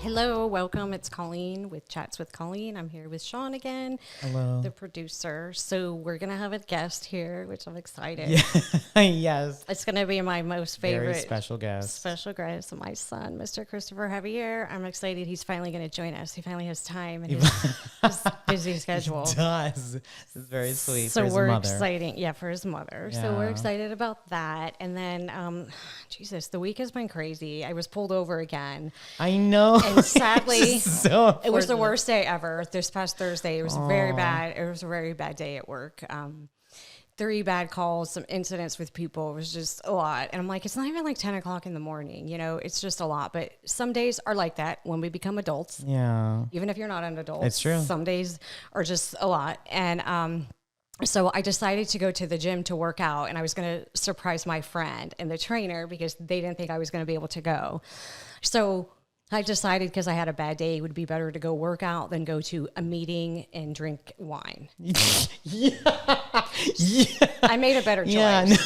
Hello, welcome. It's Colleen with Chats with Colleen. I'm here with Sean again, Hello. the producer. So we're going to have a guest here, which I'm excited. Yeah. Yes. It's going to be my most favorite Very special guest. Special guest, my son, Mr. Christopher Javier. I'm excited. He's finally going to join us. He finally has time in his busy schedule. He does. It's very sweet. So for his we're mother. excited. Yeah, for his mother. So we're Yeah. excited about that. And then, Jesus, the week has been crazy. I was pulled over again. I know. And sadly, so it was the worst day ever. This past Thursday, it was very bad. It was a very bad day at work. 3 bad calls, some incidents with people. It was just a lot. And I'm like, it's not even like 10 o'clock in the morning. You know, it's just a lot. But some days are like that when we become adults. Yeah. Even if you're not an adult. It's true. Some days are just a lot. And so I decided to go to the gym to work out. And I was going to surprise my friend and the trainer because they didn't think I was going to be able to go. So I decided because I had a bad day, it would be better to go work out than go to a meeting and drink wine. Yeah. I made a better choice. Yeah. No,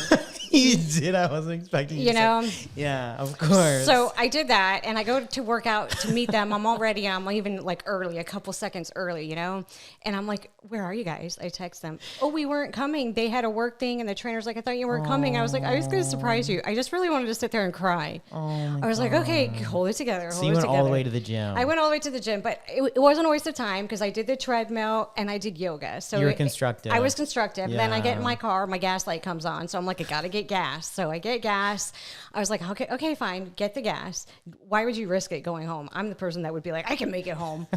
you did. I wasn't expecting you to know? say. Yeah, of course. So I did that, and I go to work out to meet them. I'm even like early, a couple seconds early, you know? And I'm like, where are you guys? I text them. Oh, we weren't coming. They had a work thing, and the trainer's like, I thought you weren't coming. I was like, I was going to surprise you. I just really wanted to sit there and cry. I was like, okay, hold it together. So you went all the way to the gym. I went all the way to the gym, but it wasn't a waste of time because I did the treadmill and I did yoga. So you were constructive. I was constructive. Yeah. Then I get in my car, my gas light comes on. So I'm like, I got to get gas. So I get gas. I was like, okay, fine. Get the gas. Why would you risk it going home? I'm the person that would be like, I can make it home.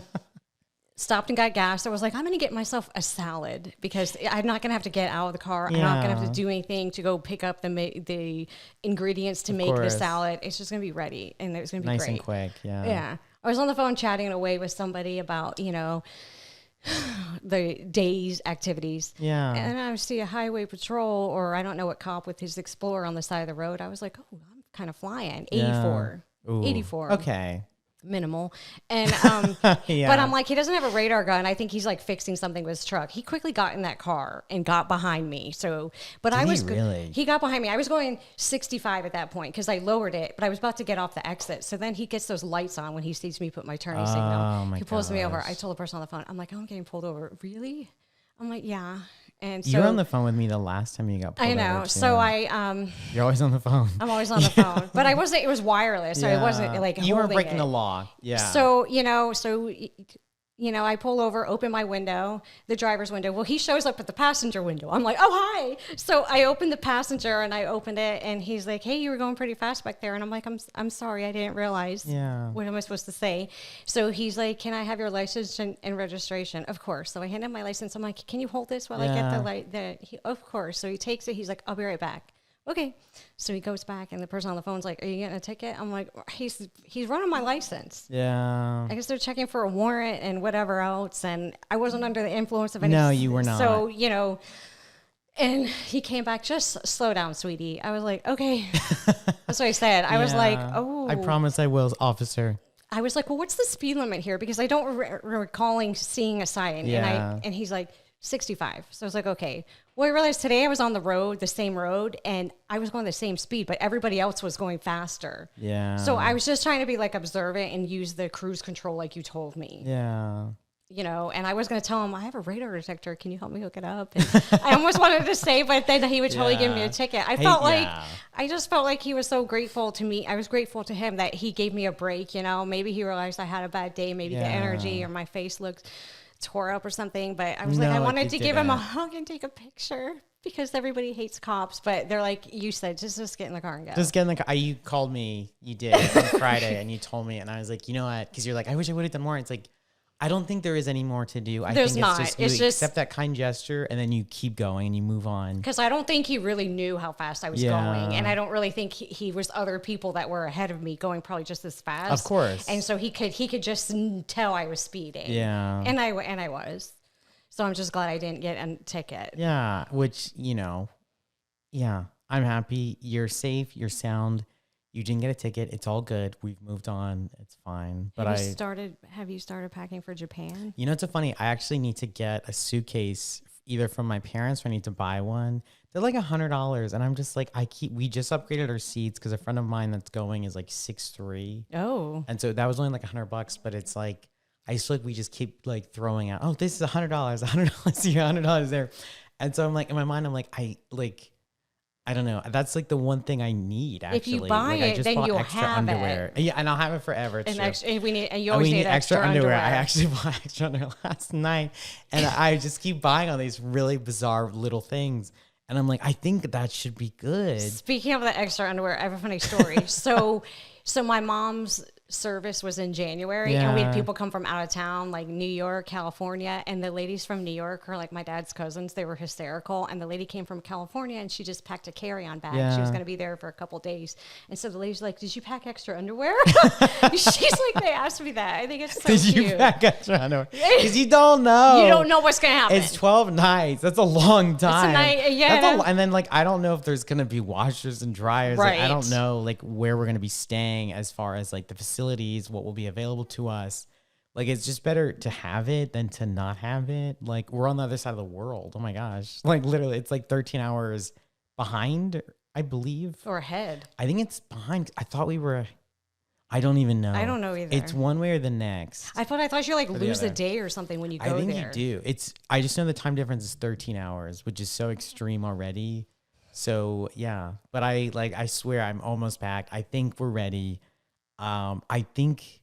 Stopped and got gas. I was like, I'm going to get myself a salad because I'm not going to have to get out of the car. I'm not going to have to do anything to go pick up the ingredients to make the salad. It's just going to be ready and it's going to be nice great. and quick. Yeah. Yeah. I was on the phone chatting away with somebody about, you know, the day's activities. Yeah. And I see a highway patrol or I don't know what cop with his Explorer on the side of the road. I was like, oh, I'm kind of flying. 84. Ooh. 84. Okay. Minimal. And Yeah. but I'm like, he doesn't have a radar gun. I think he's like fixing something with his truck. He quickly got in that car and got behind me. So but Did I was he really? He got behind me. I was going 65 at that point because I lowered it, but I was about to get off the exit. So then he gets those lights on when he sees me put my turning signal. My He pulls me over. gosh. I told the person on the phone, I'm like, I'm getting pulled over. Really? I'm like, yeah. And so You were on the phone with me the last time you got pulled I know. over, too. So You're always on the phone. I'm always on the phone, but I wasn't. It was wireless, so it wasn't like you weren't holding breaking it. the law. Yeah. So I pull over, open my window, the driver's window. Well, he shows up at the passenger window. I'm like, oh, hi. So I opened the passenger and I opened it and he's like, hey, you were going pretty fast back there. And I'm like, I'm sorry. I didn't realize. Yeah. What am I supposed to say? So he's like, can I have your license and registration? Of course. So I hand him my license. I'm like, can you hold this while I get the light? Of course. So he takes it. He's like, I'll be right back. Okay. So he goes back and the person on the phone's like, are you getting a ticket? I'm like, he's running my license. Yeah. I guess they're checking for a warrant and whatever else. And I wasn't under the influence of any. No, you were not. So, and he came back, just slow down, sweetie. I was like, okay. That's what I said. I was like, oh. I promise I will, officer. I was like, well, what's the speed limit here? Because I don't recalling seeing a sign. Yeah. And he's like, 65. So I was like, okay. Well, I realized today I was on the same road, and I was going the same speed, but everybody else was going faster. Yeah. So I was just trying to be like observant and use the cruise control like you told me. Yeah. And I was going to tell him, I have a radar detector. Can you help me hook it up? And I almost wanted to say, but then he would totally give me a ticket. I just felt like he was so grateful to me. I was grateful to him that he gave me a break. Maybe he realized I had a bad day. Maybe the energy or my face looked tore up or something. But I was like, I wanted to give him a hug and take a picture because everybody hates cops. But they're like, you said, just get in the car and go. Just get in the car. You called me. You did on Friday, and you told me, and I was like, you know what? Because you're like, I wish I would have done more. It's like, I don't think there is any more to do. I There's think not. It's just accept that kind gesture, and then you keep going and you move on. Because I don't think he really knew how fast I was going, and I don't really think he was other people that were ahead of me going probably just as fast. Of course. And so he could just tell I was speeding. Yeah. And I was. So I'm just glad I didn't get a ticket. Yeah. Which I'm happy. You're safe. You're sound. You didn't get a ticket. It's all good. We've moved on. It's fine. But have you started packing for Japan? It's so funny. I actually need to get a suitcase either from my parents or I need to buy one. They're like $100. And I'm just like, we just upgraded our seats because a friend of mine that's going is like 6'3". Oh. And so that was only like $100, but it's like, I just feel like we just keep like throwing out, oh, this is $100, $100 here, $100 there. And so I'm like, in my mind, I'm like, I don't know. That's like the one thing I need. Actually, if you buy like, it, then you'll have underwear. it. Yeah, and I'll have it forever. It's and you always need extra underwear. I actually bought extra underwear last night, and I just keep buying all these really bizarre little things. And I'm like, I think that should be good. Speaking of the extra underwear, I have a funny story. so my mom's service was in January, and we had people come from out of town, like New York, California, and the ladies from New York are like my dad's cousins. They were hysterical, and the lady came from California, and she just packed a carry-on bag. She was going to be there for a couple days, and so the lady's like, "Did you pack extra underwear?" She's like, "They asked me that." I think it's so cute. Did you pack extra underwear? Because you don't know. You don't know what's going to happen. It's 12 nights. That's a long time. It's a night, and then like I don't know if there's going to be washers and dryers. Right. Like, I don't know like where we're going to be staying as far as like the facilities, what will be available to us. Like, it's just better to have it than to not have it. Like, we're on the other side of the world. Oh my gosh. Like, literally, it's like 13 hours behind, I believe. Or ahead. I think it's behind. I thought we were, I don't even know. I don't know either. It's one way or the next. I thought you like lose a day or something when you go there. I think you do. I just know the time difference is 13 hours, which is so extreme already. So yeah, but I swear I'm almost packed. I think we're ready. I think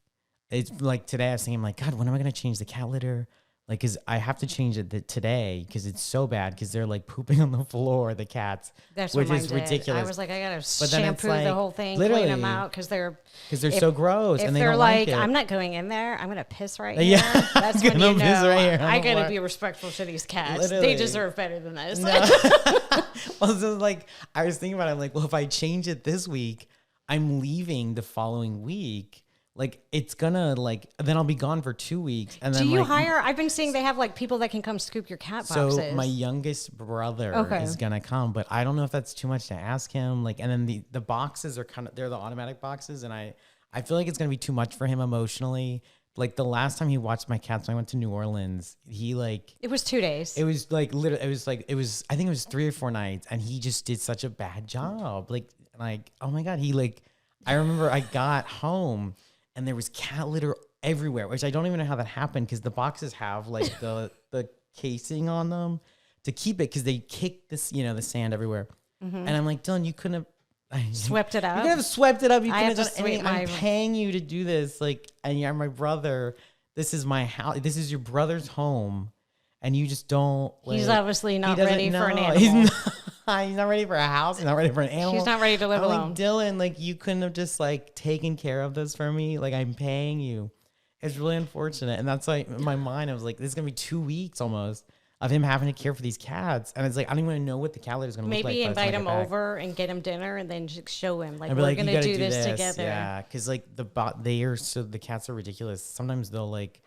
it's like today I was thinking like, God, when am I going to change the cat litter? Like, cause I have to change it today cause it's so bad. Cause they're like pooping on the floor, the cats, which is ridiculous. I was like, I got to shampoo the whole thing, clean them out. Cause they're so gross. If and they're don't like, it. I'm not going in there. I'm going to piss right here. That's when you know I got to be respectful to these cats. Literally. They deserve better than this. No. Well, so like, I was thinking about it. I'm like, well, if I change it this week, I'm leaving the following week. Like, it's gonna like, then I'll be gone for 2 weeks. And then do you hire? I've been seeing they have like people that can come scoop your cat boxes. So my youngest brother is gonna come, but I don't know if that's too much to ask him. Like, and then the boxes are they're the automatic boxes, and I feel like it's gonna be too much for him emotionally. Like the last time he watched my cats when I went to New Orleans, it was 2 days. It was like literally, I think it was 3 or 4 nights, and he just did such a bad job. Like oh my God, I remember I got home. And there was cat litter everywhere, which I don't even know how that happened because the boxes have like the casing on them to keep it because they kick this, the sand everywhere. Mm-hmm. And I'm like, Dylan, you couldn't have swept it up. You could have swept it up. You could have done anything. I'm paying you to do this. Like, and you're my brother. This is my house. This is your brother's home. And you just don't. Like, he's obviously not ready for an animal. He's not ready for a house. He's not ready for an animal. He's not ready to live alone. Like, Dylan, like you couldn't have just like taken care of this for me. Like I'm paying you. It's really unfortunate. And that's like in my mind, I was like, this is going to be 2 weeks almost of him having to care for these cats. And it's like, I don't even know what the cat litter is going to look like. Maybe invite him over and get him dinner and then just show him like, we're going to do this together. Yeah. Cause like the cats are ridiculous. Sometimes they'll like,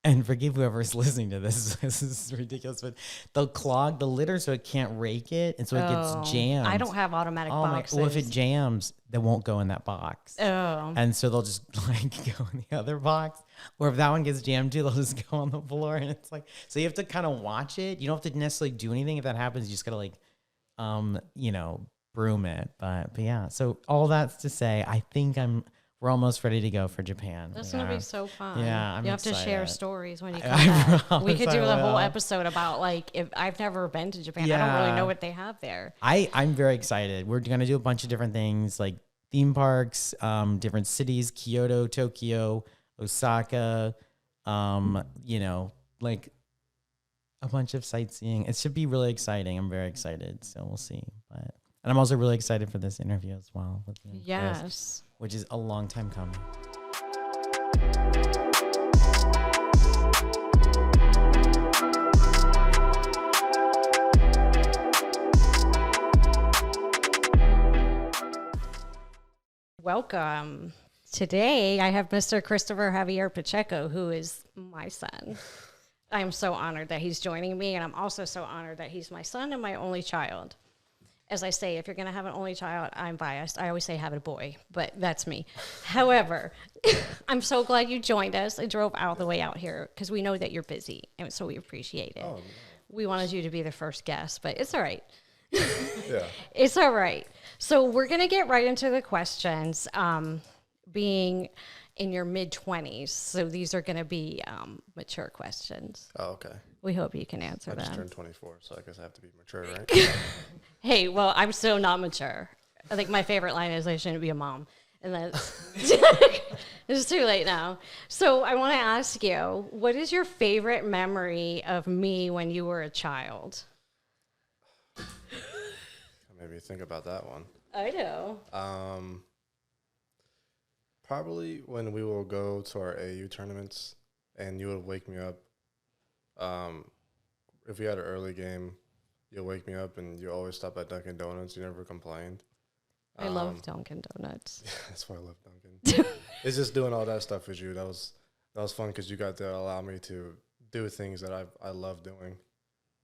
and forgive whoever's listening to this. This is ridiculous, but they'll clog the litter so it can't rake it, and so it gets jammed. I don't have automatic boxes. Well, if it jams, they won't go in that box. Oh. And so they'll just like go in the other box. Or if that one gets jammed too, they'll just go on the floor. And it's like, so you have to kind of watch it. You don't have to necessarily do anything. If that happens, you just gotta like, broom it. But yeah. So all that's to say, I think we're almost ready to go for Japan. That's going to be so fun. Yeah, you have to share stories when you come back. We could do the whole episode about like, if I've never been to Japan. I don't really know what they have there. I'm very excited. We're going to do a bunch of different things like theme parks, different cities, Kyoto, Tokyo, Osaka, like a bunch of sightseeing. It should be really exciting. I'm very excited. So we'll see. And I'm also really excited for this interview as well. With Chris, which is a long time coming. Welcome. Today I have Mr. Christopher Javier Pacheco, who is my son. I am so honored that he's joining me, and I'm also so honored that he's my son and my only child. As I say, if you're going to have an only child, I'm biased. I always say have a boy, but that's me. However, I'm so glad you joined us. I drove all the way out here because we know that you're busy, and so we appreciate it. Oh, yeah. we wanted you to be the first guest, but it's all right. Yeah. It's all right. So we're going to get right into the questions. Being in your mid-20s, so these are going to be mature questions. Oh, okay. We hope you can answer them. I just turned 24, so I guess I have to be mature, right? Hey, well, I'm still not mature. I think my favorite line is, I shouldn't be a mom. And that's it's too late now. So I want to ask you, what is your favorite memory of me when you were a child? Maybe think about that one. I know. Probably when we will go to our AU tournaments and you would wake me up. If we had an early game, you'll wake me up and you always stop at Dunkin' Donuts. You never complained. I love Dunkin' Donuts. Yeah, that's why I love Dunkin'. It's just doing all that stuff with you. That was fun because you got to allow me to do things that I love doing.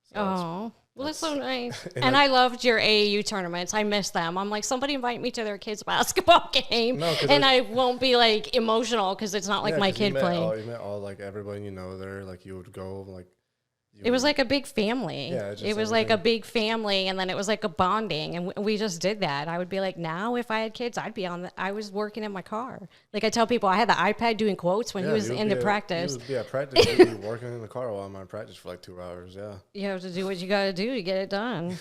So oh, well, that's so nice. And I loved your AAU tournaments. I miss them. I'm like, somebody invite me to their kids' basketball game, and I won't be like emotional because it's not like my kid playing. You met all like everybody you know there. Like you would go like. It was like a big family. Yeah, it was like a big family, and then it was like a bonding, and we just did that. I would be like, now if I had kids, I'd be I was working in my car. Like I tell people, I had the iPad doing quotes when he was into practice. You would be at practice. You'd be working in the car while I'm at practice for like 2 hours. Yeah. You have to do what you got to do to get it done.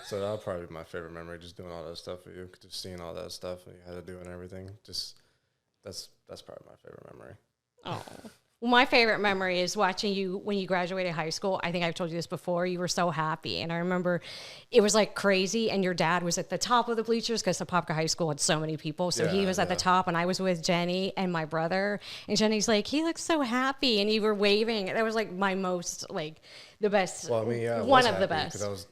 So that'll probably be my favorite memory, just doing all that stuff with you, just seeing all that stuff and you had to do and everything. Just that's probably my favorite memory. Oh. Well, my favorite memory is watching you when you graduated high school. I think I've told you this before. You were so happy. And I remember it was like crazy. And your dad was at the top of the bleachers because Apopka High School had so many people. So he was at the top and I was with Jenny and my brother. And Jenny's like, he looks so happy. And you were waving. That was like my most, like the best, one of the best. Because I was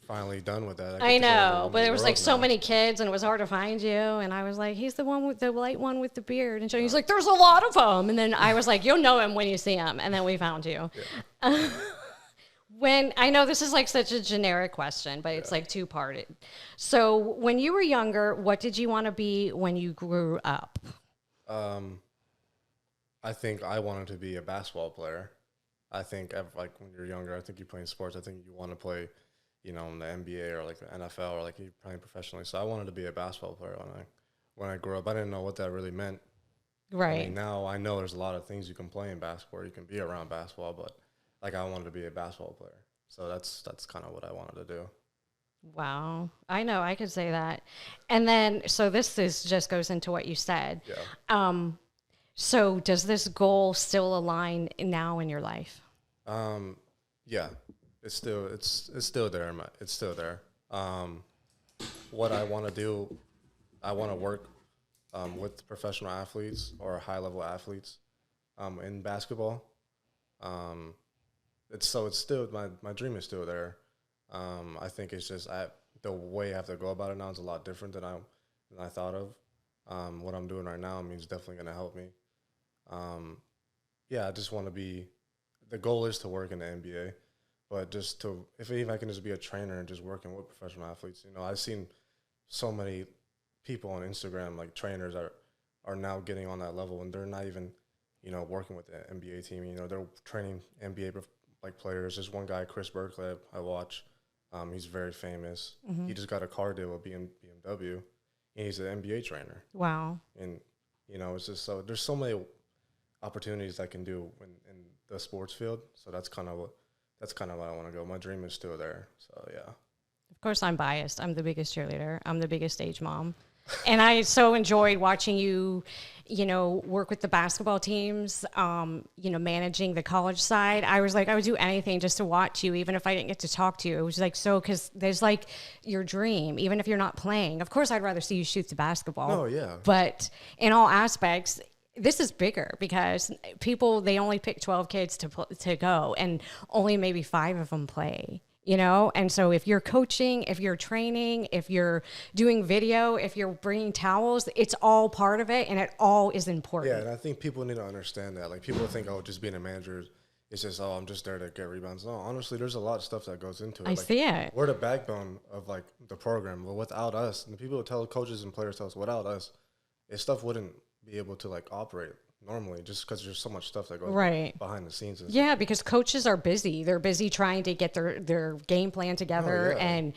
finally done with that. I know, but there was like so many kids and it was hard to find you. And I was like, he's the one with the light one with the beard. And Johnny's like, there's a lot of them. And then I was like, you'll know him when you see him. And then we found you. Yeah. When I know this is like such a generic question, but it's like two-parted. So when you were younger, what did you want to be when you grew up? I think I wanted to be a basketball player. I think like when you're younger, I think you're playing sports. I think you want to play in the NBA or like the NFL or like you're playing professionally. So I wanted to be a basketball player when I grew up. I didn't know what that really meant. Right. I mean, now I know there's a lot of things you can play in basketball. You can be around basketball, but like I wanted to be a basketball player. So that's kind of what I wanted to do. Wow. I know I could say that. And then, so this just goes into what you said. Yeah. So does this goal still align now in your life? Yeah. It's still there. It's still there. What I want to do, I want to work with professional athletes or high-level athletes in basketball. It's still my dream is still there. I think it's just the way I have to go about it now is a lot different than I thought of. What I'm doing right now is definitely going to help me. I just want to be. The goal is to work in the NBA. But just if I can just be a trainer and just working with professional athletes, I've seen so many people on Instagram, like trainers are now getting on that level and they're not even, working with the NBA team. They're training NBA like players. There's one guy, Chris Berkeley, I watch. He's very famous. Mm-hmm. He just got a car deal with BMW, and he's an NBA trainer. Wow. And it's just there's so many opportunities I can do in the sports field. So that's kind of what I want to go. My dream is still there. So, yeah. Of course, I'm biased. I'm the biggest cheerleader. I'm the biggest stage mom. And I so enjoyed watching you, work with the basketball teams, managing the college side. I was like, I would do anything just to watch you, even if I didn't get to talk to you. It was like, because there's like your dream, even if you're not playing. Of course, I'd rather see you shoot the basketball. Oh, yeah. But in all aspects, this is bigger because they only pick 12 kids to go and only maybe 5 of them play, And so if you're coaching, if you're training, if you're doing video, if you're bringing towels, it's all part of it and it all is important. Yeah, and I think people need to understand that. Like people think, just being a manager is just, I'm just there to get rebounds. No, honestly, there's a lot of stuff that goes into it. I see it. We're the backbone of like the program. But without us, and the people who tell coaches and players tell us, without us, stuff wouldn't be able to like operate normally, just because there's so much stuff that goes behind the scenes. Yeah, because coaches are busy. They're busy trying to get their game plan together and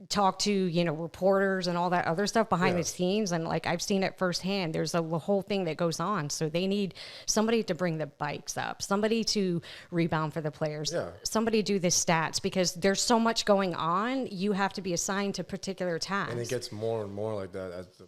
talk to, you know, reporters and all that other stuff behind the scenes. And like, I've seen it firsthand. There's a whole thing that goes on. So they need somebody to bring the bikes up, somebody to rebound for the players, somebody to do the stats, because there's so much going on. You have to be assigned to particular tasks. And it gets more and more like that as the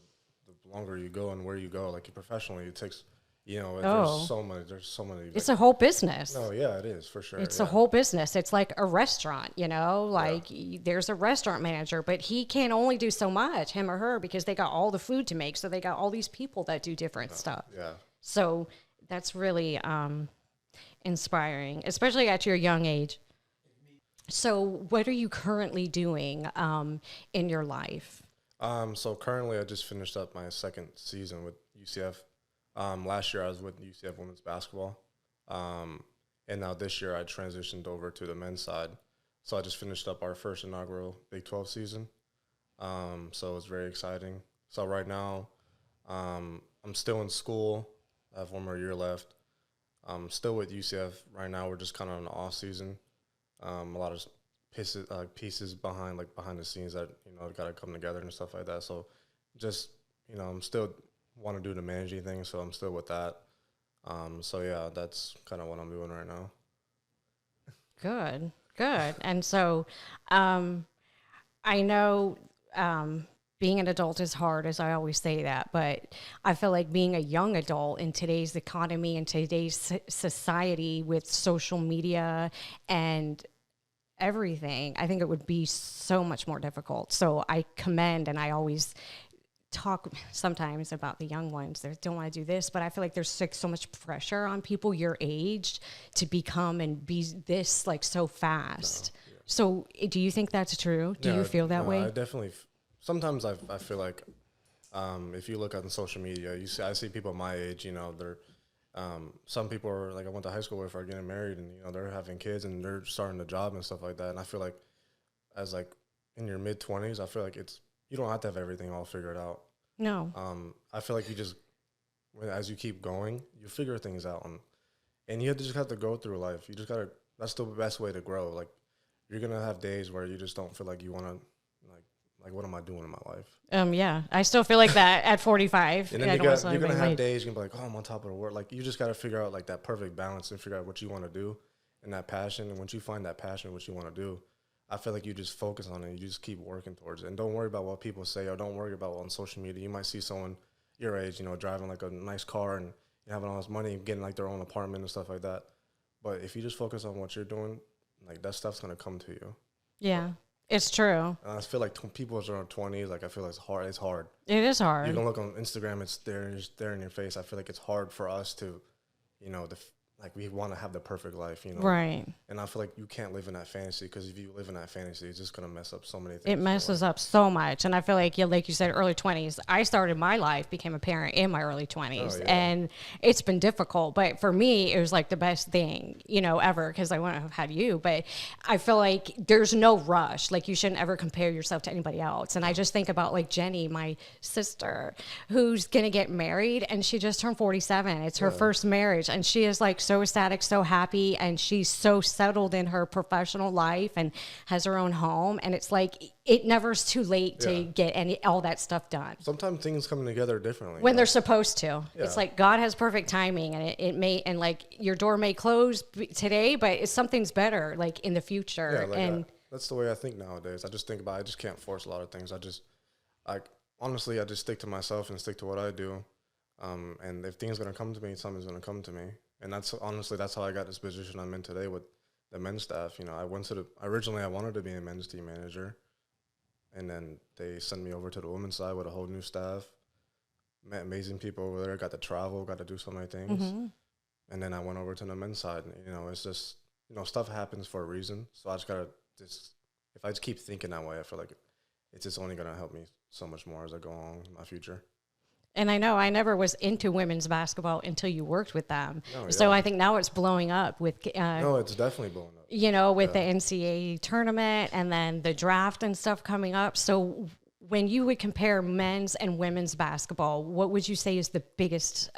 longer you go and where you go. Like professionally, it takes, you know, there's so many. Like, it's a whole business. No, yeah, it is for sure. It's a whole business. It's like a restaurant, you know, like there's a restaurant manager, but he can only do so much, him or her, because they got all the food to make. So they got all these people that do different stuff. Yeah. So that's really inspiring, especially at your young age. So what are you currently doing in your life? So currently I just finished up my second season with UCF. Last year I was with UCF women's basketball. And now this year I transitioned over to the men's side. So I just finished up our first inaugural Big 12 season. So it's very exciting. So right now I'm still in school. I have one more year left. I'm still with UCF right now. We're just kind of in the off season. A lot of pieces behind the scenes that, you know, got to come together and stuff like that. So just, you know, I'm still want to do the managing thing, so I'm still with that. So yeah, that's kind of what I'm doing right now. Good. And so I know being an adult is hard, as I always say that, but I feel like being a young adult in today's economy and today's society with social media and everything, I think it would be so much more difficult. So I commend, and I always talk sometimes about the young ones that don't want to do this, but I feel like there's like so much pressure on people your age to become and be this like so fast. No, yeah. So do you think that's true? Do you feel that way? I definitely. Sometimes I feel like if you look on social media, I see people my age, you know, they're some people are like I went to high school with are getting married, and you know they're having kids and they're starting a job and stuff like that. And I feel like as like in your mid-20s, I feel like you don't have to have everything all figured out. No. I feel like you just as you keep going, you figure things out, and you just have to go through life. You just gotta. That's the best way to grow. Like you're gonna have days where you just don't feel like you want to like what am I doing in my life? Yeah, I still feel like that at 45. And then you're going to have days you can be like, oh, I'm on top of the world. Like, you just got to figure out, like, that perfect balance and figure out what you want to do and that passion. And once you find that passion, what you want to do, I feel like you just focus on it and you just keep working towards it. And don't worry about what people say or don't worry about on social media. You might see someone your age, you know, driving, like, a nice car and having all this money and getting, like, their own apartment and stuff like that. But if you just focus on what you're doing, like, that stuff's going to come to you. Yeah. It's true. And I feel like people in their 20s, like I feel like it's hard. It's hard. It is hard. You can look on Instagram; it's there in your face. I feel like it's hard for us to, you know, like we want to have the perfect life, you know. Right. And I feel like you can't live in that fantasy because if you live in that fantasy, it's just gonna mess up so many things. It messes up so much, and I feel like like you said, early 20s. I started my life, became a parent in my early 20s, and it's been difficult. But for me, it was like the best thing, you know, ever because I wouldn't have had you. But I feel like there's no rush. Like you shouldn't ever compare yourself to anybody else. And I just think about like Jenny, my sister, who's gonna get married, and she just turned 47. It's her first marriage, and she is like so ecstatic, so happy, and she's so settled in her professional life and has her own home. And it's like it never is too late to get all that stuff done. Sometimes things come together differently when they're supposed to. It's like God has perfect timing, and it may, and like your door may close today, but something's better like in the future. That's the way I think nowadays. I just think about it. I just can't force a lot of things. Honestly, I just stick to myself and stick to what I do. And if things are gonna come to me, something's gonna come to me. And that's how I got this position I'm in today with the men's staff. You know, originally I wanted to be a men's team manager, and then they sent me over to the women's side with a whole new staff. Met amazing people over there, got to travel, got to do so many things. Mm-hmm. And then I went over to the men's side. And, you know, it's just, you know, stuff happens for a reason. So I just got to if I just keep thinking that way, I feel like it's just only going to help me so much more as I go on in my future. And I know I never was into women's basketball until you worked with them. So I think now it's blowing up with... no, it's definitely blowing up. You know, with the NCAA tournament and then the draft and stuff coming up. So when you would compare men's and women's basketball, what would you say is the biggest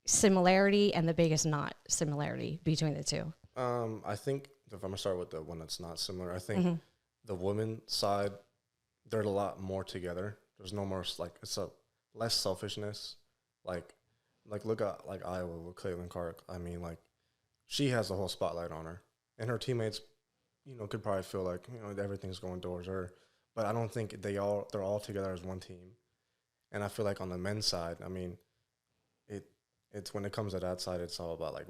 similarity and the biggest not similarity between the two? I think if I'm gonna start with the one that's not similar, I think the women's side, they're a lot more together. There's no more like it's a less selfishness. Like look at like Iowa with Caitlin Clark. I mean, like she has the whole spotlight on her, and her teammates, could probably feel like everything's going towards her. But I don't think they're all together as one team. And I feel like on the men's side, I mean, it's when it comes to that side, it's all about like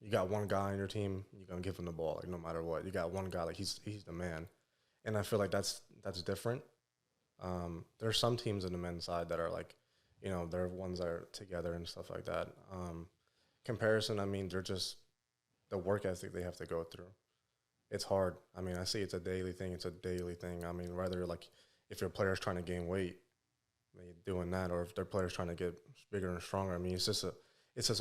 you got one guy on your team, you're gonna give him the ball, like no matter what. You got one guy, like he's the man. And I feel like that's different. There's some teams in the men's side that are like, they're ones that are together and stuff like that. Comparison, I mean, they're just the work ethic they have to go through. It's hard. I mean, I see it's a daily thing. I mean, whether like if your player's trying to gain weight, doing that, or if their player's trying to get bigger and stronger. I mean, it's just a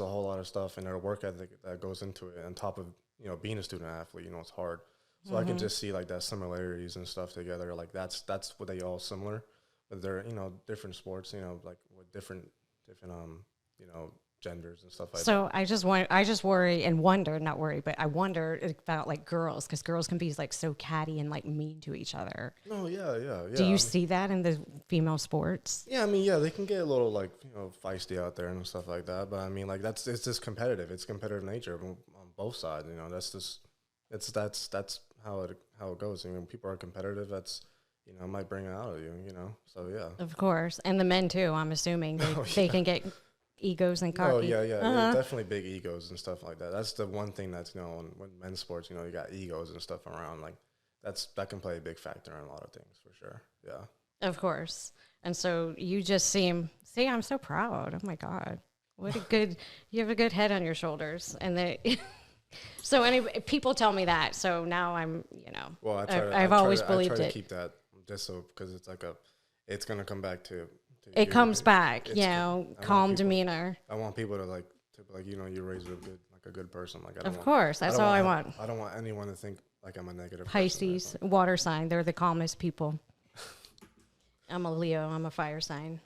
whole lot of stuff, and their work ethic that goes into it. On top of being a student athlete, it's hard. So I can just see like that similarities and stuff together. Like that's what they all similar, but they're different sports. Like with different genders and stuff like that. So I just worry and wonder, not worry, but I wonder about like girls, because girls can be like so catty and like mean to each other. Oh yeah. Do you see that in the female sports? Yeah, I mean, yeah, they can get a little like feisty out there and stuff like that. But I mean, like it's just competitive. It's competitive nature on both sides. That's how it goes. I mean, people are competitive. That's it might bring it out of you. So yeah. Of course, and the men too. I'm assuming they can get egos and cocky. Oh yeah. There's definitely big egos and stuff like that. That's the one thing that's when men's sports, you got egos and stuff around. Like that can play a big factor in a lot of things for sure. Yeah. Of course. And so you just see, I'm so proud. Oh my God, what a good. You have a good head on your shoulders, and so anyway, people tell me that. So now I'm, Well, I've always believed I try it. to keep that just so because it's like it's gonna come back to it comes back, calm demeanor. I want people to be like, you raise a good person. Like, of course, that's all I want. I don't want anyone to think like I'm a negative Pisces, person. water sign. They're the calmest people. I'm a Leo. I'm a fire sign.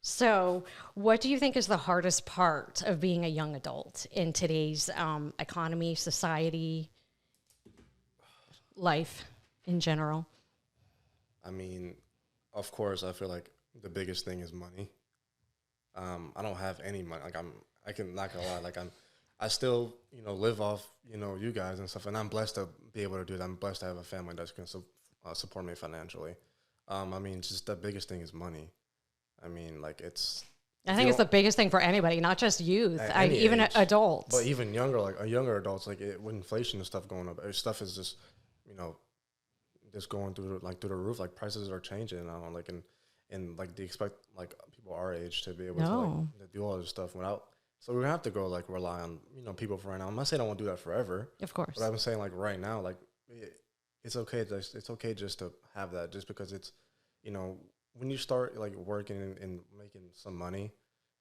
So what do you think is the hardest part of being a young adult in today's economy, society, life in general? I mean, of course, I feel like the biggest thing is money. I don't have any money. Like I can not gonna lie. Like I still live off you guys and stuff, and I'm blessed to be able to do that. I'm blessed to have a family that can support me financially. I mean, just the biggest thing is money. I mean, like I think it's the biggest thing for anybody, not just youth, even adults. But even younger adults, like with inflation and stuff going up, stuff is just just going through the roof. Like prices are changing now, like and like they expect like people our age to be able to do all this stuff without. So we're gonna have to go like rely on people for right now. I'm not saying I won't do that forever, of course. But I'm saying like right now, like it's okay. It's okay just to have that, just because it's when you start like working and making some money,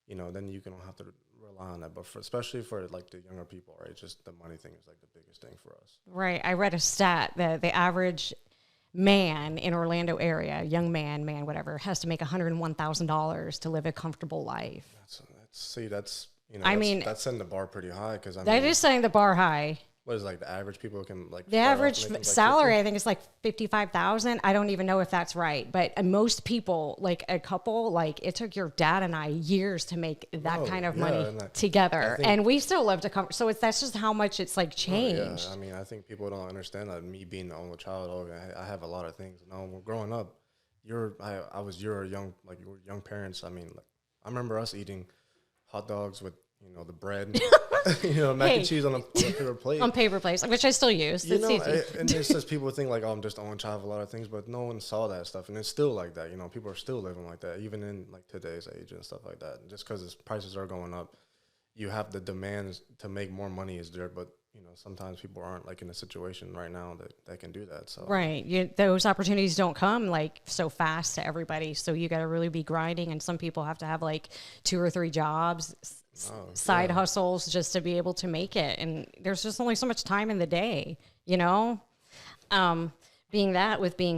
then you don't have to rely on that. But especially for like the younger people, right? Just the money thing is like the biggest thing for us. Right. I read a stat that the average man in Orlando area, young man, whatever, has to make $101,000 to live a comfortable life. That's setting the bar pretty high, because that is setting the bar high. What is like the average people can like the average salary? I think it's like $55,000. I don't even know if that's right, but most people, like a couple, like it took your dad and I years to make that kind of money together, and we still live to comfort. So that's just how much it's like changed. I mean, I think people don't understand that. Me being the only child, I have a lot of things. Growing up, I was your young parents. I mean, like I remember us eating hot dogs with the bread, mac and cheese on a paper plate. On paper plates, which I still use. It's easy. And it's just people think like, I'm just the only child of a lot of things, but no one saw that stuff. And it's still like that. People are still living like that, even in like today's age and stuff like that. And just because prices are going up, you have the demands to make more money is there, but sometimes people aren't like in a situation right now that can do that. So right, those opportunities don't come like so fast to everybody. So you got to really be grinding, and some people have to have like 2 or 3 jobs. Side hustles just to be able to make it, and there's just only so much time in the day, being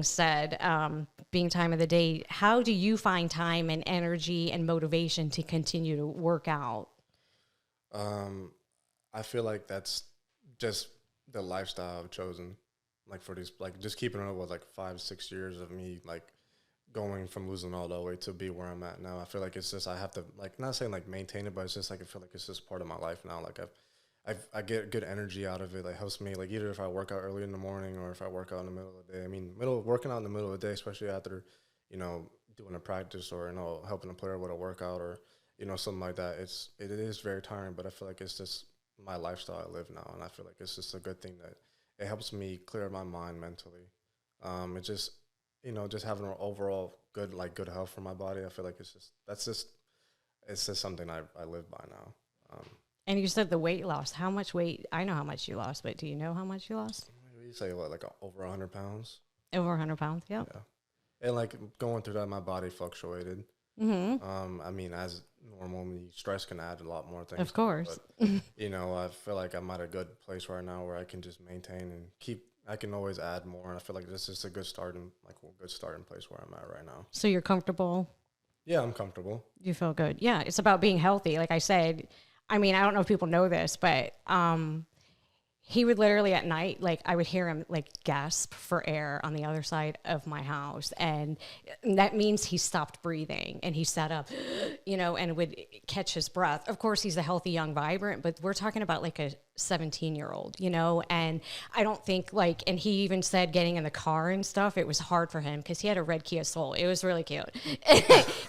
said, being time of the day, how do you find time and energy and motivation to continue to work out? I feel like that's just the lifestyle I've chosen. Like for these, like just keeping it up with like 5-6 years of me, like going from losing all the way to be where I'm at now. I feel like it's just, I have to like, not saying like maintain it, but it's just like, I feel like it's just part of my life now. Like I get good energy out of it. Like helps me, like either if I work out early in the morning or if I work out in the middle of the day. I mean, working out in the middle of the day, especially after, doing a practice or, helping a player with a workout or, something like that. It is very tiring, but I feel like it's just my lifestyle I live now. And I feel like it's just a good thing that it helps me clear my mind mentally. It just, just having an overall good health for my body. I feel like it's just something I live by now. And you said the weight loss. How much weight? I know how much you lost, but do you know how much you lost? You say what, like over 100 pounds? Over 100 pounds, yeah. And like going through that, my body fluctuated. Mm-hmm. I mean, as normal, stress can add a lot more things. Of course. But, I feel like I'm at a good place right now where I can just maintain and keep. I can always add more, and I feel like this is a good starting place where I'm at right now. So you're comfortable? Yeah, I'm comfortable. You feel good? Yeah, it's about being healthy. Like I said, I mean, I don't know if people know this, but he would literally at night, like I would hear him like gasp for air on the other side of my house. And that means he stopped breathing and he sat up, and would catch his breath. Of course, he's a healthy, young, vibrant, but we're talking about like a 17-year-old, and I don't think and he even said getting in the car and stuff, it was hard for him because he had a red Kia Soul. It was really cute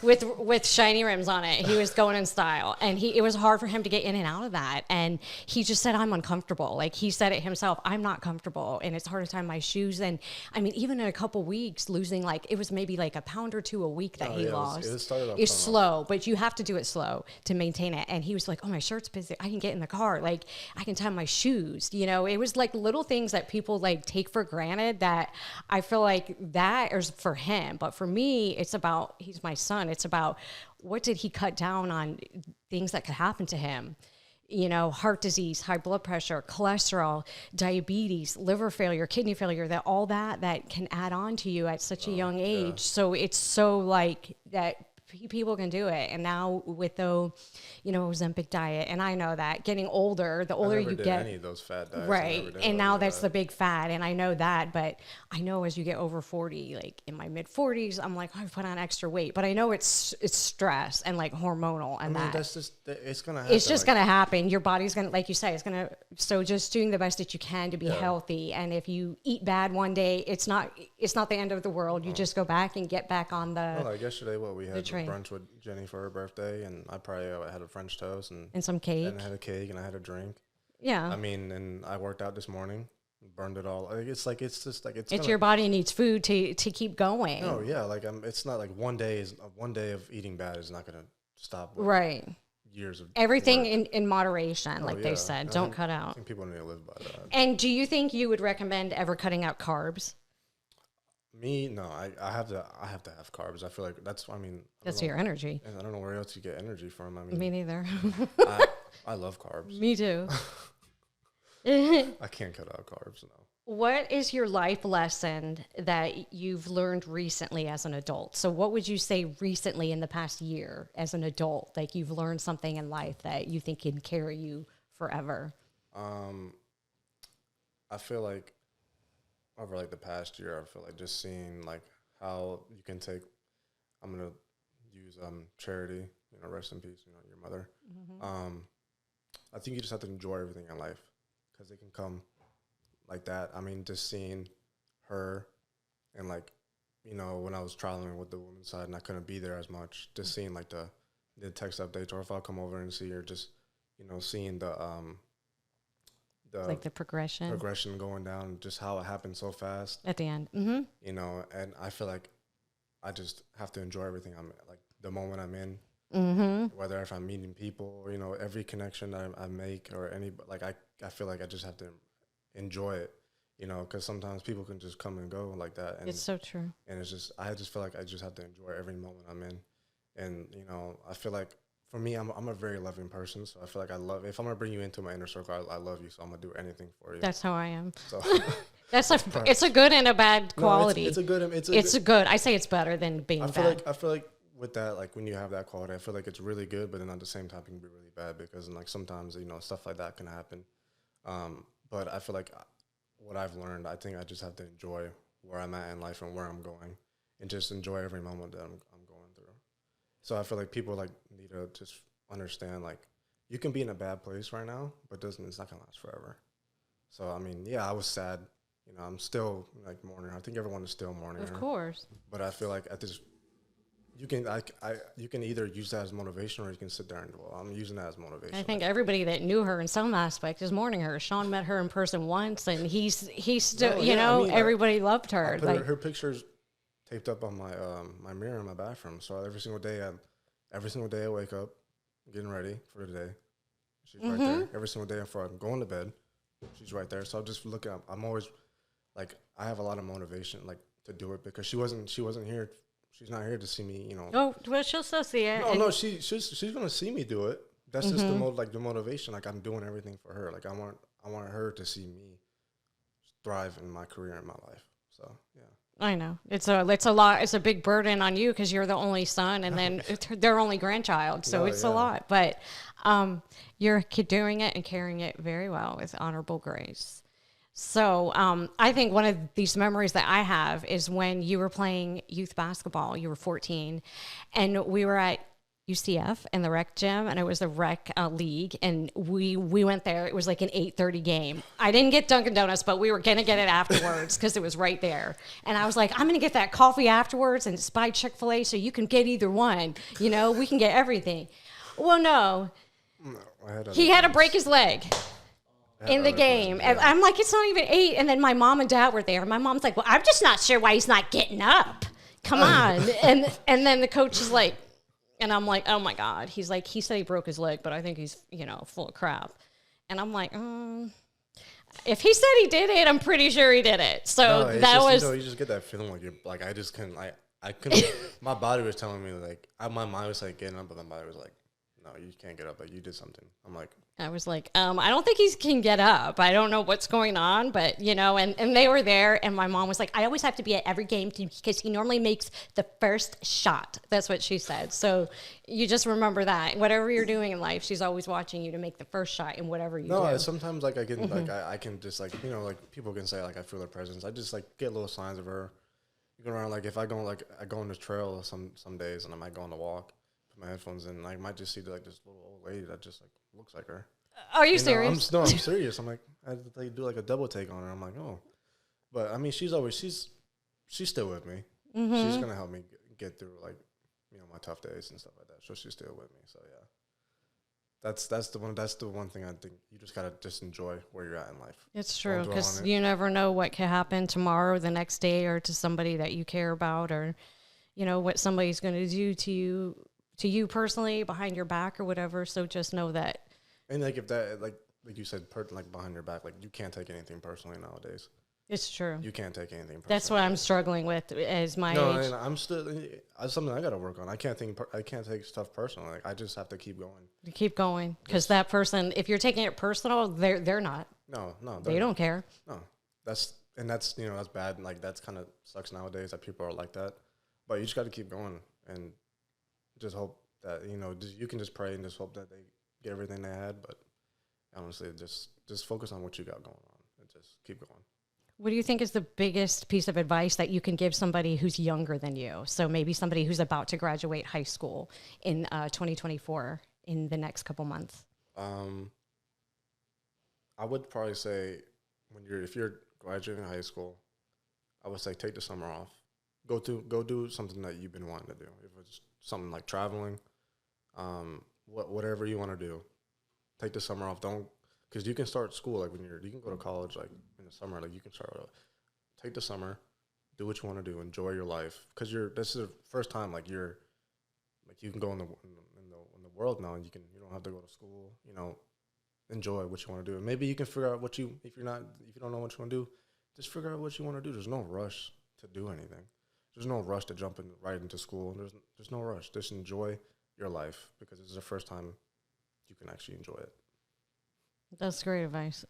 with shiny rims on it. He was going in style, and it was hard for him to get in and out of that. And he just said, I'm uncomfortable. Like he said it himself, I'm not comfortable, and it's hard to tie my shoes. And I mean, even in a couple weeks, losing it was maybe like a pound or two a week that he lost. It's slow, but you have to do it slow to maintain it. And he was like, oh, my shirt's busy. I can get in the car. Like I can tie my shoes. It was like little things that people take for granted that I feel like that is for him. But for me, it's about, he's my son. It's about what did he cut down on things that could happen to him? Heart disease, high blood pressure, cholesterol, diabetes, liver failure, kidney failure, that can add on to you at such a young age. Yeah. So it's so that people can do it. And now with the, Ozempic diet, and I know that getting older, the older you get, any of those fat diets, right? And now that's the big fad, and I know that. But I know as you get over 40, like in my mid 40s, I'm like, I've put on extra weight. But I know it's stress and hormonal, and that's just it's gonna happen. It's just gonna happen. Your body's gonna, like you say, it's gonna. So just doing the best that you can to be healthy, and if you eat bad one day, it's not the end of the world. You just go back and get back on the. Well, like yesterday, we had brunch with Jenny for her birthday, and I probably had a French toast and some cake, and I had a cake and I had a drink. Yeah, I mean, and I worked out this morning, burned it all. It's your body needs food to keep going. Oh yeah, it's not like one day of eating bad is not gonna stop. Right. Years of everything in moderation, they said. Don't cut out. I think people need to live by that. And do you think you would recommend ever cutting out carbs? Me, no. I have to have carbs. I feel like that's your energy. And I don't know where else you get energy from. I mean, me neither. I love carbs. Me too. I can't cut out carbs, no. What is your life lesson that you've learned recently as an adult? So what would you say recently in the past year as an adult, you've learned something in life that you think can carry you forever? I feel like over the past year, I feel like just seeing how you can take, I'm going to use charity, rest in peace, your mother. Mm-hmm. I think you just have to enjoy everything in life because it can come like that. I mean, just seeing her and when I was traveling with the women's side and I couldn't be there as much, just seeing the text updates, or if I'll come over and see her, just, seeing the progression going down, just how it happened so fast at the end. Mm-hmm. And I feel like I just have to enjoy everything the moment I'm in, mm-hmm. whether if I'm meeting people, every connection I make or I feel like I just have to enjoy it, because sometimes people can just come and go like that. And it's so true. And I just feel like I just have to enjoy every moment I'm in. And, I feel like for me, I'm a very loving person. So I feel like if I'm going to bring you into my inner circle, I love you. So I'm going to do anything for you. That's how I am. So it's a good and a bad quality. No, it's a good. It's a good. I say it's better than being bad. I feel like with that, like when you have that quality, I feel like it's really good, but then at the same time, it can be really bad because like sometimes, you know, stuff like that can happen. But I feel like what I've learned, I think I just have to enjoy where I'm at in life and where I'm going and just enjoy every moment that I'm going through. So I feel like people like need to just understand, like, you can be in a bad place right now, but it's not going to last forever. So, I mean, yeah, I was sad. You know, I'm still like mourning. I think everyone is still mourning. Of course. But I feel like at this, you can either use that as motivation or you can sit there and, well, I'm using that as motivation. I think everybody that knew her in some aspect is mourning her. Sean met her in person once, and he's still, everybody loved her. I put her pictures taped up on my my mirror in my bathroom. So every single day I wake up, getting ready for the day. She's right there. Every single day before I'm going to bed, she's right there. So I'm just looking. I'm always like, I have a lot of motivation like to do it because she wasn't here. She's not here to see me, you know. Oh, well, she'll still see it. No, she's gonna see me do it. That's just the motivation. Like, I'm doing everything for her. Like, I want her to see me thrive in my career and my life. So yeah. I know it's a lot. It's a big burden on you because you're the only son, and then their only grandchild. So it's a lot. But you're doing it and carrying it very well with honorable grace. So I think one of these memories that I have is when you were playing youth basketball. You were 14, and we were at UCF in the rec gym, and it was the rec league, and we went there. It was like an 8:30 game. I didn't get Dunkin' Donuts, but we were gonna get it afterwards because it was right there. And I was like, I'm gonna get that coffee afterwards, and it's by Chick-fil-A, so you can get either one. You know, we can get everything. Well, no, he had to break his leg in the game. And I'm like, it's not even 8. And then my mom and dad were there. My mom's like, well, I'm just not sure why he's not getting up. Come on. and then the coach is like, and I'm like, oh my God. He's like, he said he broke his leg, but I think he's, full of crap. And I'm like, if he said he did it, I'm pretty sure he did it. So you just get that feeling like you're like, I just couldn't, I couldn't, my body was telling me like, my mind was like getting up, but my body was like, no, you can't get up. Like, you did something. I was like, I don't think he can get up. I don't know what's going on, but, and they were there. And my mom was like, I always have to be at every game because he normally makes the first shot. That's what she said. So you just remember that. Whatever you're doing in life, she's always watching you to make the first shot in whatever you do. No, sometimes, like, I can, like, I can just, like, like, people can say, like, I feel her presence. I just, like, get little signs of her. You go around, like, if I go on the trail some days and I might go on the walk. My headphones in, I might just see like this little old lady that just like looks like her. Are you serious? I'm serious. I'm like, I had to do like a double take on her. I'm like, oh, but I mean, she's still with me. Mm-hmm. She's gonna help me get through like my tough days and stuff like that. So she's still with me. So yeah, that's the one thing I think you just gotta just enjoy where you're at in life. It's true because you never know what could happen tomorrow, the next day, or to somebody that you care about, or what somebody's gonna do to you personally behind your back or whatever. So just know that. And like if that, like you said, like behind your back, like you can't take anything personally nowadays. It's true. You can't take anything personally. That's what I'm struggling with as my age. No, I'm still, that's something I got to work on. I can't take stuff personally. Like I just have to keep going. You keep going. Because that person, if you're taking it personal, they're not. No. They don't care. No. That's that's bad. And like that's kind of sucks nowadays that people are like that. But you just got to keep going and just hope that, you can just pray and just hope that they get everything they had. But honestly, just focus on what you got going on and just keep going. What do you think is the biggest piece of advice that you can give somebody who's younger than you? So maybe somebody who's about to graduate high school in 2024 in the next couple months. I would probably say if you're graduating high school, I would say take the summer off. Go do something that you've been wanting to do. If it's something like traveling, whatever you want to do, take the summer off. Because you can start school like you can go to college like in the summer. Like you can start. Take the summer, do what you want to do, enjoy your life. Because this is the first time like you can go in the world now, and you don't have to go to school. Enjoy what you want to do. And maybe you can figure out if you don't know what you want to do, just figure out what you want to do. There's no rush to do anything. There's no rush to jump right into school. There's no rush. Just enjoy your life because this is the first time you can actually enjoy it. That's great advice.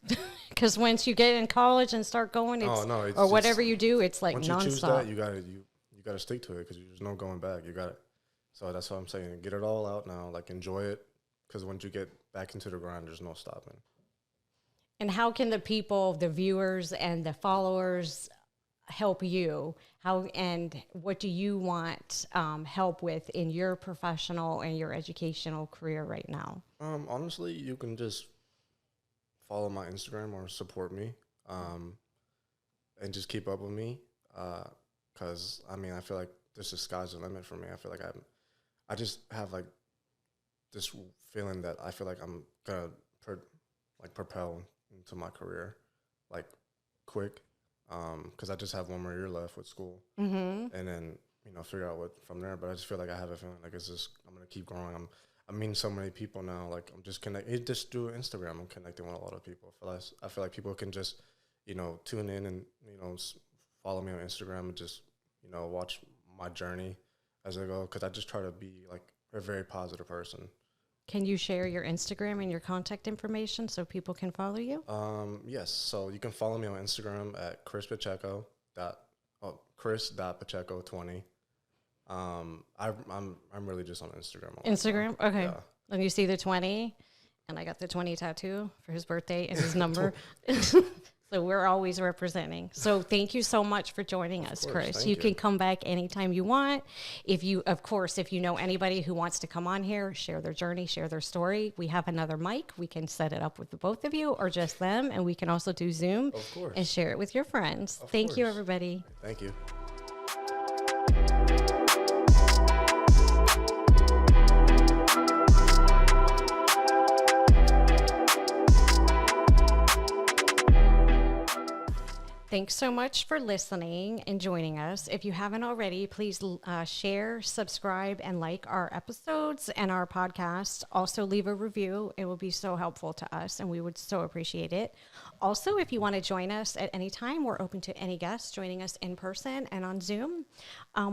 Because once you get in college and start going, or whatever you do, it's like once nonstop. Once you choose that, you gotta stick to it because there's no going back. You gotta So that's what I'm saying. Get it all out now. Like, enjoy it. Because once you get back into the grind, there's no stopping. And how can the people, the viewers and the followers help you? How and what do you want help with in your professional and your educational career right now? Honestly, you can just follow my Instagram or support me, and just keep up with me. Because I mean, I feel like this is sky's the limit for me. I feel like I just have like this feeling that I feel like I'm gonna propel into my career like quick. Because I just have one more year left with school, and then figure out what from there. But I just feel like I have a feeling like I'm gonna keep growing. I'm meeting so many people now. Like I'm just just through Instagram. I'm connecting with a lot of people. I feel like people can just tune in and follow me on Instagram and just watch my journey as I go. Because I just try to be like a very positive person. Can you share your Instagram and your contact information so people can follow you? Yes. So you can follow me on Instagram at Chris.Pacheco20. I'm really just on Instagram. Instagram? Okay. Yeah. And you see the 20, and I got the 20 tattoo for his birthday and his number. So we're always representing. So thank you so much for joining us, Chris. You can come back anytime you want. If you know anybody who wants to come on here, share their journey, share their story, we have another mic. We can set it up with the both of you or just them. And we can also do Zoom and share it with your friends. Thank you, everybody. Thank you. Thanks so much for listening and joining us. If you haven't already, please share, subscribe, and like our episodes and our podcast. Also, leave a review. It will be so helpful to us, and we would so appreciate it. Also, if you want to join us at any time, we're open to any guests joining us in person and on Zoom.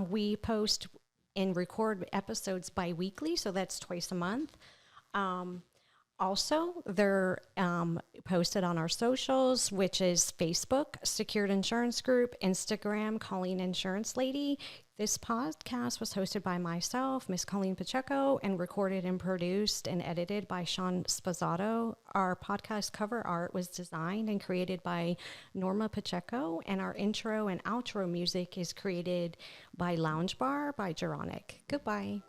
We post and record episodes bi-weekly, so that's twice a month. Also, they're posted on our socials, which is Facebook, Secured Insurance Group, Instagram, Colleen Insurance Lady. This podcast was hosted by myself, Miss Colleen Pacheco, and recorded and produced and edited by Sean Spazzato. Our podcast cover art was designed and created by Norma Pacheco, and our intro and outro music is created by Lounge Bar by Geronic. Goodbye.